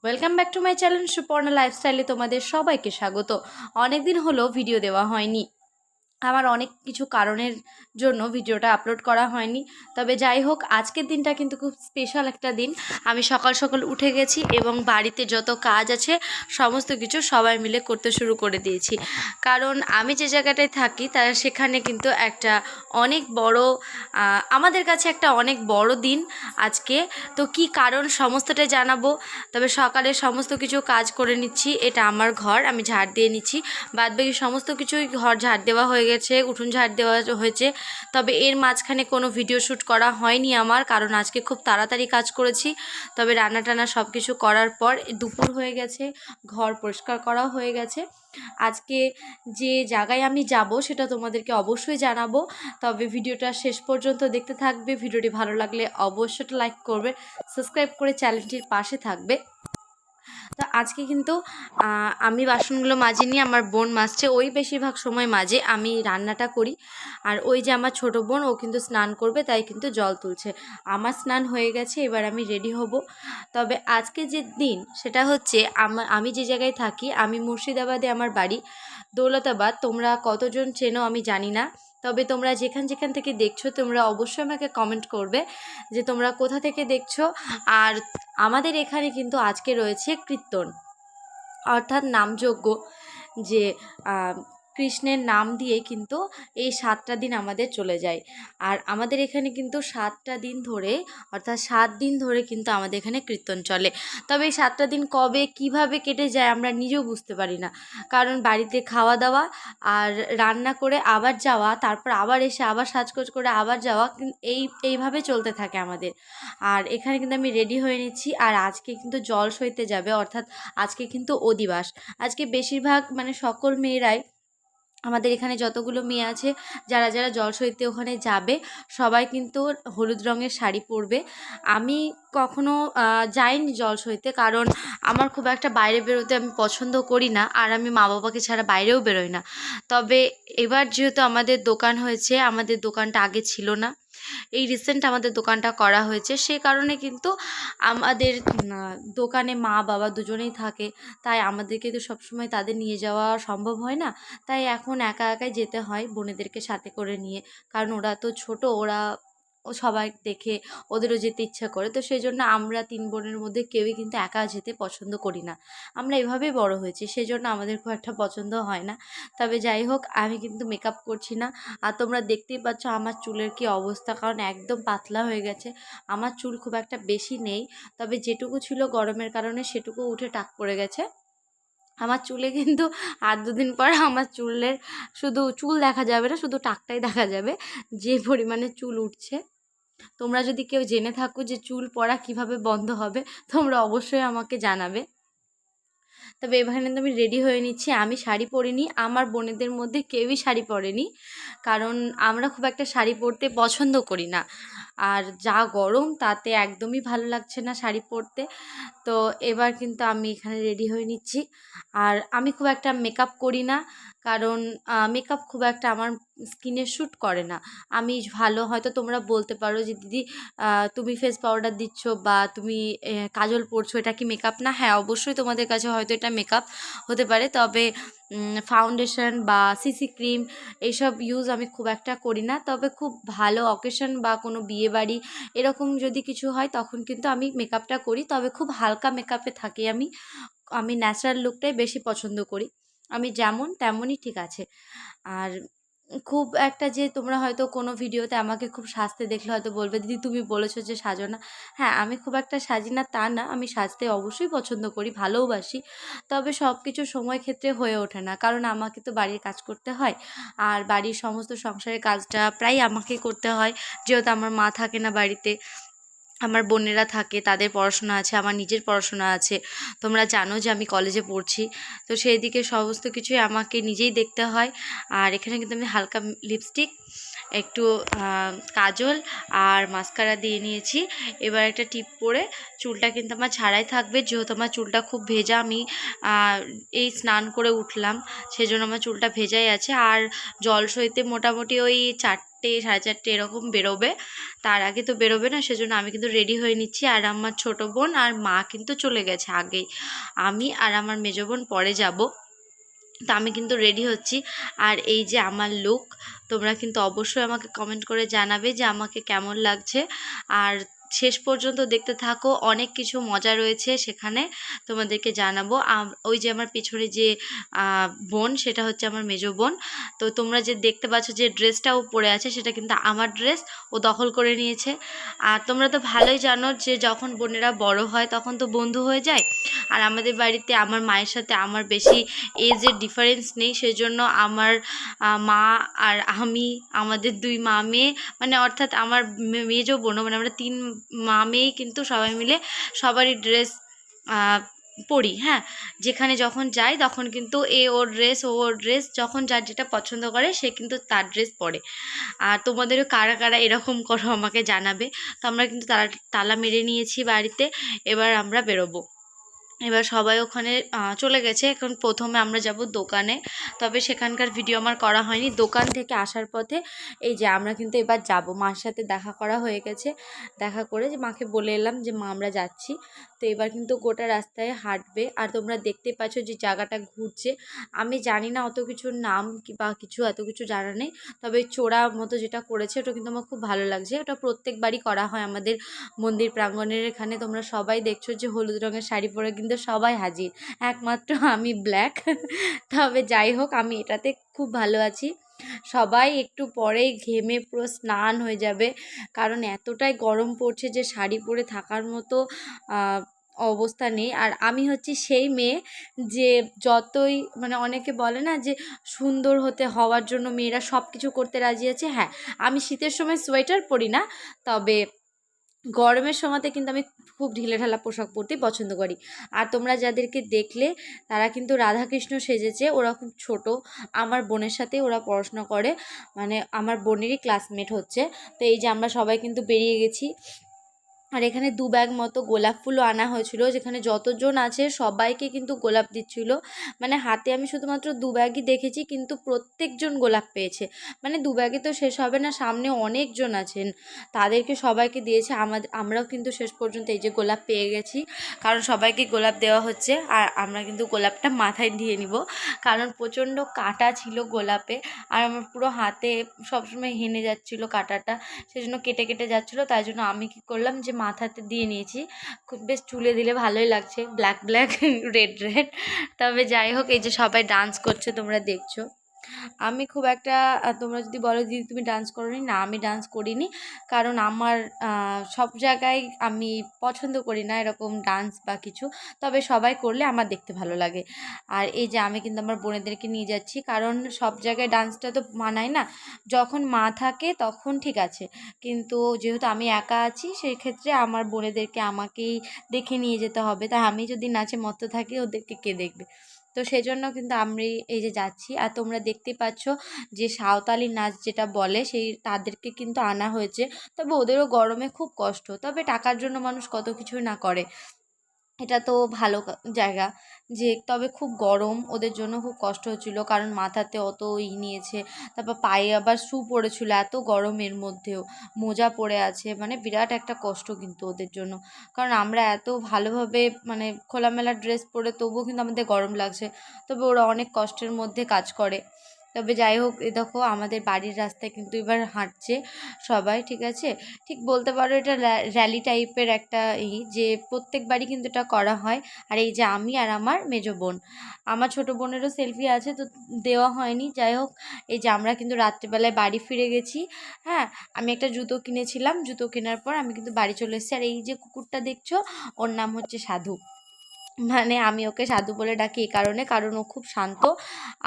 Welcome back to my channel Suparna লাইফস্টাইলে তোমাদের সবাইকে স্বাগত। অনেক দিন হলো ভিডিও দেওয়া হয়নি, আমার অনেক কিছু কারণের জন্য ভিডিওটা আপলোড করা হয়নি। তবে যাই হোক, আজকের দিনটা কিন্তু খুব স্পেশাল একটা দিন। আমি সকাল সকাল উঠে গেছি এবং বাড়িতে যত কাজ আছে সমস্ত কিছু সবাই মিলে করতে শুরু করে দিয়েছি। কারণ আমি যে জায়গাটায় থাকি তার সেখানে কিন্তু একটা অনেক বড় আমাদের কাছে একটা অনেক বড় দিন আজকে। তো কি কারণ সমস্তটাই জানাবো। তবে সকালে সমস্ত কিছু কাজ করে নিচ্ছি। এটা আমার ঘর, আমি ঝাড় দিয়ে নিচ্ছি। বাদবাকি সমস্ত কিছুই ঘর ঝাড় দেওয়া হয়ে গেছে, উঠোন ঝাড় দেওয়া হয়েছে। তবে এর মাঝখানে কোনো ভিডিও শ্যুট করা হয়নি আমার, কারণ আজকে খুব তাড়াতাড়ি কাজ করেছি। তবে রান্না টান্না সব কিছু করার পর দুপুর হয়ে গেছে, ঘর পরিষ্কার করা হয়ে গেছে। আজকে যে জায়গায় আমি যাব সেটা তোমাদেরকে অবশ্যই জানাবো। তবে ভিডিওটা শেষ পর্যন্ত দেখতে থাকবে। ভিডিওটি ভালো লাগলে অবশ্যই লাইক করবে, সাবস্ক্রাইব করে চ্যানেলটির পাশে থাকবে। তো আজকে কিন্তু আমি বাসনগুলো মাজিনি, আমার বোন মাজছে। ওই বেশিরভাগ সময় মাজে, আমি রান্নাটা করি। আর ওই যে আমার ছোট বোন, ও কিন্তু স্নান করবে, তাই কিন্তু জল তুলছে। আমার স্নান হয়ে গেছে, এবার আমি রেডি হব। তবে আজকে যে দিন সেটা হচ্ছে আমি যে জায়গায় থাকি, আমি মুর্শিদাবাদে আমার বাড়ি, দৌলতাবাদ। তোমরা কতজন চেনো আমি জানি না, তবে তোমরা যেখান যেখান থেকে দেখছো তোমরা অবশ্যই আমাকে কমেন্ট করবে যে তোমরা কোথা থেকে দেখছো। আর আমাদের এখানে কিন্তু আজকে রয়েছে কীর্তন, অর্থাৎ নামযজ্ঞ। যে কৃষ্ণের নাম দিয়ে কিন্তু এই 7টা দিন আমাদের চলে যায়। আর আমাদের এখানে কিন্তু 7টা দিন ধরে, অর্থাৎ 7 দিন ধরে কিন্তু আমাদের এখানে কীর্তন চলে। তবে এই 7টা দিন কবে কিভাবে কেটে যায় আমরা নিজেও বুঝতে পারি না। কারণ বাড়িতে খাওয়া দাওয়া আর রান্না করে আবার যাওয়া, তারপর আবার এসে আবার সাজগোজ করে আবার যাওয়া, এইভাবে চলতে থাকে আমাদের। আর এখানে কিন্তু আমি রেডি হয়ে নিচ্ছি। আর আজকে কিন্তু জল সইতে যাবে, অর্থাৎ আজকে কিন্তু অধিবাস। আজকে বেশিরভাগ মানে সকল মেয়েরাই, আমাদের এখানে যতগুলো মেয়ে আছে যারা যারা জল সইতে ওখানে যাবে, সবাই কিন্তু হলুদ রঙের শাড়ি পরবে। আমি কখনো যাইনি জল সইতে, কারণ আমার খুব একটা বাইরে বেরোতে আমি পছন্দ করি না, আর আমি মা বাবাকে ছাড়া বাইরেও বেরোই না। তবে এবার যেহেতু আমাদের দোকান হয়েছে, আমাদের দোকানটা আগে ছিল না, এই রিসেন্ট আমাদের দোকানটা করা হয়েছে, সে কারণে কিন্তু আমাদের দোকানে মা বাবা দুজনেই থাকে। তাই আমাদেরকে তো সবসময় তাদের নিয়ে যাওয়া সম্ভব হয় না, তাই এখন একা একাই যেতে হয় বোনেদেরকে সাথে করে নিয়ে। কারণ ওরা তো ছোট, ওরা সবাই দেখে ওদেরও যেতে ইচ্ছা করে। তো সেই জন্য আমরা 3 বোনের মধ্যে কেউই কিন্তু একা যেতে পছন্দ করি না। আমরা এভাবেই বড় হয়েছি, সেই জন্য আমাদের খুব একটা পছন্দ হয় না। তবে যাই হোক, আমি কিন্তু মেকআপ করছি না। আর তোমরা দেখতেই পাচ্ছ আমার চুলের কি অবস্থা, কারণ একদম পাতলা হয়ে গেছে। আমার চুল খুব একটা বেশি নেই, তবে যেটুকু ছিল গরমের কারণে সেটুকু উঠে টাক পড়ে গেছে। আমার চুলে কিন্তু আর 2 দিন পর আমার চুলের শুধু চুল দেখা যাবে না, শুধু টাকটাই দেখা যাবে, যে পরিমাণে চুল উঠছে। তোমরা যদি কেউ জেনে থাকো যে চুল পড়া কিভাবে বন্ধ হবে, তোমরা অবশ্যই আমাকে জানাবে। তবে এখানে তো আমি রেডি হয়ে নিচ্ছি। আমি শাড়ি পরিনি, আমার বোনেদের মধ্যে কেউই শাড়ি পরেনি, কারণ আমরা খুব একটা শাড়ি পরতে পছন্দ করি না। আর যা গরম, তাতে একদমই ভালো লাগছে না শাড়ি পরতে। তো এবার কিন্তু আমি এখানে রেডি হয়ে নিচ্ছি। আর আমি খুব একটা মেকআপ করি না, কারণ মেকআপ খুব একটা আমার স্কিনে শ্যুট করে না। আমি ভালো, হয়তো তোমরা বলতে পারো যে দিদি তুমি ফেস পাউডার দিচ্ছ বা তুমি কাজল পরছো, এটা কি মেকআপ না? হ্যাঁ, অবশ্যই তোমাদের কাছে হয়তো এটা মেকআপ হতে পারে। তবে ফাউন্ডেশন বা সিসি ক্রিম এইসব ইউজ আমি খুব একটা করি না। তবে খুব ভালো অকেশন বা কোনো বিয়েবাড়ি এরকম যদি কিছু হয় তখন কিন্তু আমি মেকআপটা করি। তবে খুব হালকা মেকআপে থাকি আমি ন্যাচারাল লুকটাই বেশি পছন্দ করি। আমি যেমন তেমনই ঠিক আছে। আর খুব একটা যে তোমরা হয়তো কোনো ভিডিওতে আমাকে খুব সাজতে দেখলে হয়তো বলবে দিদি তুমি বলেছো যে সাজো না। হ্যাঁ, আমি খুব একটা সাজি না তা না, আমি সাজতে অবশ্যই পছন্দ করি, ভালোওবাসি। তবে সব কিছু সময় ক্ষেত্রে হয়ে ওঠে না, কারণ আমাকে তো বাড়ির কাজ করতে হয়। আর বাড়ির সমস্ত সংসারের কাজটা প্রায় আমাকেই করতে হয়, যেহেতু আমার মা থাকে না বাড়িতে, আমার বোনেরা থাকে, তাদের পড়াশোনা আছে, আমার নিজের পড়াশোনা আছে। তোমরা জানো যে আমি কলেজে পড়ছি, তো সেই দিকে সমস্ত কিছুই আমাকে নিজেই দেখতে হয়। আর এখানে কিন্তু আমি হালকা লিপস্টিক, একটু কাজল আর মাস্কারা দিয়ে নিয়েছি। এবার একটা টিপ পরে চুলটা কিন্তু আমার ছাড়াই থাকবে, যেহেতু আমার চুলটা খুব ভেজা। আমি এই স্নান করে উঠলাম, সেজন্য আমার চুলটা ভেজাই আছে। আর জল সইতে মোটামুটি ওই 4টে 4:30 এরকম বেরোবে, তার আগে তো বেরোবে না, সেজন্য আমি কিন্তু রেডি হয়ে নিচ্ছি। আর আমার ছোট বোন আর মা কিন্তু চলে গেছে আগেই, আমি আর আমার মেজো বোন পরে যাব। তো আমি কিন্তু রেডি হচ্ছি। আর এই যে আমার লুক, তোমরা কিন্তু অবশ্যই আমাকে কমেন্ট করে জানাবে যে আমাকে কেমন লাগছে। আর শেষ পর্যন্ত দেখতে থাকো, অনেক কিছু মজা রয়েছে সেখানে, তোমাদেরকে জানাবো। ওই যে আমার পিছনে যে বোন, সেটা হচ্ছে আমার মেজো বোন। তো তোমরা যে দেখতে পাচ্ছ যে ড্রেসটা ও পরে আছে, সেটা কিন্তু আমার ড্রেস, ও দখল করে নিয়েছে। আর তোমরা তো ভালোই জানো যে যখন বোনেরা বড় হয় তখন তো বন্ধু হয়ে যায়। আর আমাদের বাড়িতে আমার মায়ের সাথে আমার বেশি এজের ডিফারেন্স নেই, সেজন্য আমার মা আর আমি, আমাদের 2 মা মেয়ে, মানে অর্থাৎ আমার মেজো বোনও, মানে আমরা 3 মা মেয়েই কিন্তু সবাই মিলে সবারই ড্রেস পরি। হ্যাঁ, যেখানে যখন যাই তখন কিন্তু ওর ড্রেস, ও ওর ড্রেস, যখন যার যেটা পছন্দ করে সে কিন্তু তার ড্রেস পরে। আর তোমাদেরও কারা কারা এরকম করো আমাকে জানাবে। তো আমরা কিন্তু তালা মেরে নিয়েছি বাড়িতে, এবার আমরা বেরোবো। এবার সবাই ওখানে চলে গেছে। এখন প্রথমে আমরা যাব দোকানে, তবে সেখানকার ভিডিও আমার করা হয়নি। দোকান থেকে আসার পথে এই যে আমরা কিন্তু এবার যাব, মার সাথে দেখা করা হয়ে গেছে। দেখা করে যে মাকে বলে এলাম যে মা আমরা যাচ্ছি। তো এবার কিন্তু গোটা রাস্তায় হাঁটবে। আর তোমরা দেখতে পাচ্ছ যে জায়গাটা ঘুরছে, আমি জানি না অত কিছুর নাম বা কিছু, এত কিছু জানা নেই। তবে চোরা মতো যেটা করেছে ওটা কিন্তু আমার খুব ভালো লাগছে। ওটা প্রত্যেকবারই করা হয় আমাদের মন্দির প্রাঙ্গণের এখানে। তোমরা সবাই দেখছো যে হলুদ রঙের শাড়ি পরে কিন্তু সবাই হাজির, একমাত্র আমি ব্ল্যাক। তবে যাই হোক, আমি এটাতে খুব ভালো আছি। সবাই একটু পরেই ঘেমে পুরো স্নান হয়ে যাবে, কারণ এতটাই গরম পড়ছে যে শাড়ি পরে থাকার মতো অবস্থা নেই। আর আমি হচ্ছি সেই মেয়ে যে যতই, মানে অনেকে বলে না যে সুন্দর হওয়ার জন্য মেয়েরা সব কিছু করতে রাজি আছে। হ্যাঁ, আমি শীতের সময় সোয়েটার পরি না, তবে গরমের সময়তে কিন্তু আমি খুব ঢিলেঢালা পোশাক পরতেই পছন্দ করি। আর তোমরা যাদেরকে দেখলে তারা কিন্তু রাধাকৃষ্ণ সেজেছে, ওরা খুব ছোট, আমার বোনের সাথে ওরা পড়াশোনা করে, মানে আমার বোনেরই ক্লাসমেট হচ্ছে। তো এই যে আমরা সবাই কিন্তু বেরিয়ে গেছি। আর এখানে 2 ব্যাগ মতো গোলাপ ফুলও আনা হয়েছিল, যেখানে যতজন আছে সবাইকে কিন্তু গোলাপ দিচ্ছিল। মানে হাতে আমি শুধুমাত্র 2 ব্যাগই দেখেছি, কিন্তু প্রত্যেকজন গোলাপ পেয়েছে। মানে 2 ব্যাগে তো শেষ হবে না, সামনে অনেকজন আছেন, তাদেরকে সবাইকে দিয়েছে। আমরাও কিন্তু শেষ পর্যন্ত এই যে গোলাপ পেয়ে গেছি, কারণ সবাইকে গোলাপ দেওয়া হচ্ছে। আর আমরা কিন্তু গোলাপটা মাথায় দিয়ে নিব, কারণ প্রচণ্ড কাঁটা ছিল গোলাপে। আর আমার পুরো হাতে সবসময় হেনে যাচ্ছিলো কাঁটাটা, সেজন্য কেটে কেটে যাচ্ছিলো। তাই জন্য আমি কী করলাম যে মাথাতে দিয়ে নিয়েছি। খুব বেশ চুলে দিলে ভালোই লাগছে, ব্ল্যাক ব্ল্যাক রেড রেড। তবে যাই হোক, এই যে সবাই ডান্স করছে তোমরা দেখছো। আমি খুব একটা, তোমরা যদি বলো দিদি তুমি ডান্স করোনি, না আমি ডান্স করিনি, কারণ আমার সব জায়গায় আমি পছন্দ করি না এরকম ডান্স বা কিছু। তবে সবাই করলে আমার দেখতে ভালো লাগে। আর এই যে আমি কিন্তু আমার বোনেদেরকে নিয়ে যাচ্ছি, কারণ সব জায়গায় ডান্সটা তো মানায় না। যখন মা থাকে তখন ঠিক আছে, কিন্তু যেহেতু আমি একা আছি সেই ক্ষেত্রে আমার বোনেদেরকে আমাকেই দেখে নিয়ে যেতে হবে। তাই আমি যদি নাচে মত্ত থাকি ওদেরকে কে দেখবে? তো সেজন্য কিন্তু আমি এই যে যাচ্ছি। আর তোমরা দেখতেই পাচ্ছ যে সাঁওতালি নাচ যেটা বলে, সেই তাদেরকে কিন্তু আনা হয়েছে। তবে ওদেরও গরমে খুব কষ্ট, তবে টাকার জন্য মানুষ কত কিছুই না করে। এটা তো ভালো জায়গা যে, তবে খুব গরম, ওদের জন্য খুব কষ্ট হচ্ছিলো, কারণ মাথাতে অত নিয়েছে, তারপর পায়ে আবার শু পড়েছিল এত গরমের মধ্যেও, মোজা পরে আছে, মানে বিরাট একটা কষ্ট কিন্তু ওদের জন্য। কারণ আমরা এত ভালোভাবে মানে খোলামেলা ড্রেস পরে তবুও কিন্তু আমাদের গরম লাগছে, তবে ওরা অনেক কষ্টের মধ্যে কাজ করে। তবে যাই হোক, এ দেখো আমাদের বাড়ির রাস্তায় কিন্তু এবার হাঁটছে সবাই, ঠিক আছে। ঠিক বলতে পারো এটা র্যালি টাইপের একটা যে প্রত্যেকবারই কিন্তু এটা করা হয়। আর এই যে আমি আর আমার মেজো বোন, আমার ছোটো বোনেরও সেলফি আছে, তো দেওয়া হয়নি। যাই হোক, এই যে আমরা কিন্তু রাত্রিবেলায় বাড়ি ফিরে গেছি। হ্যাঁ, আমি একটা জুতো কিনেছিলাম, জুতো কেনার পর আমি কিন্তু বাড়ি চলে এসেছি। আর এই যে কুকুরটা দেখছো, ওর নাম হচ্ছে সাধু। মানে আমি ওকে সাধু বলে ডাকি এই কারণে, কারণ ও খুব শান্ত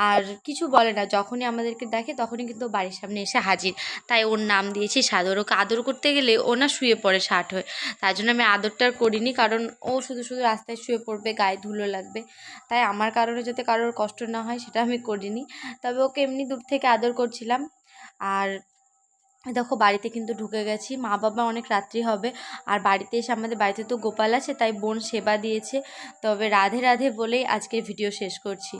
আর কিছু বলে না, যখনই আমাদেরকে দেখে তখনই কিন্তু বাড়ির সামনে এসে হাজির। তাই ওর নাম দিয়েছি সাধু। ওকে আদর করতে গেলে ও না শুয়ে পড়ে ষাট হয়ে, তাই জন্য আমি আদরটা করিনি, কারণ ও শুধু শুধু রাস্তায় শুয়ে পড়বে, গায়ে ধুলো লাগবে। তাই আমার কারণে যাতে কারোর কষ্ট না হয় সেটা আমি করিনি। তবে ওকে এমনি দূর থেকে আদর করছিলাম। আর দেখো বাড়িতে কিন্তু ঢুকে গেছি, মা বাবা অনেক রাত্রি হবে। আর বাড়িতে এসে আমাদের বাড়িতে তো গোপাল আছে, তাই বোন সেবা দিয়েছে। তবে রাধে রাধে বলেই আজকের ভিডিও শেষ করছি।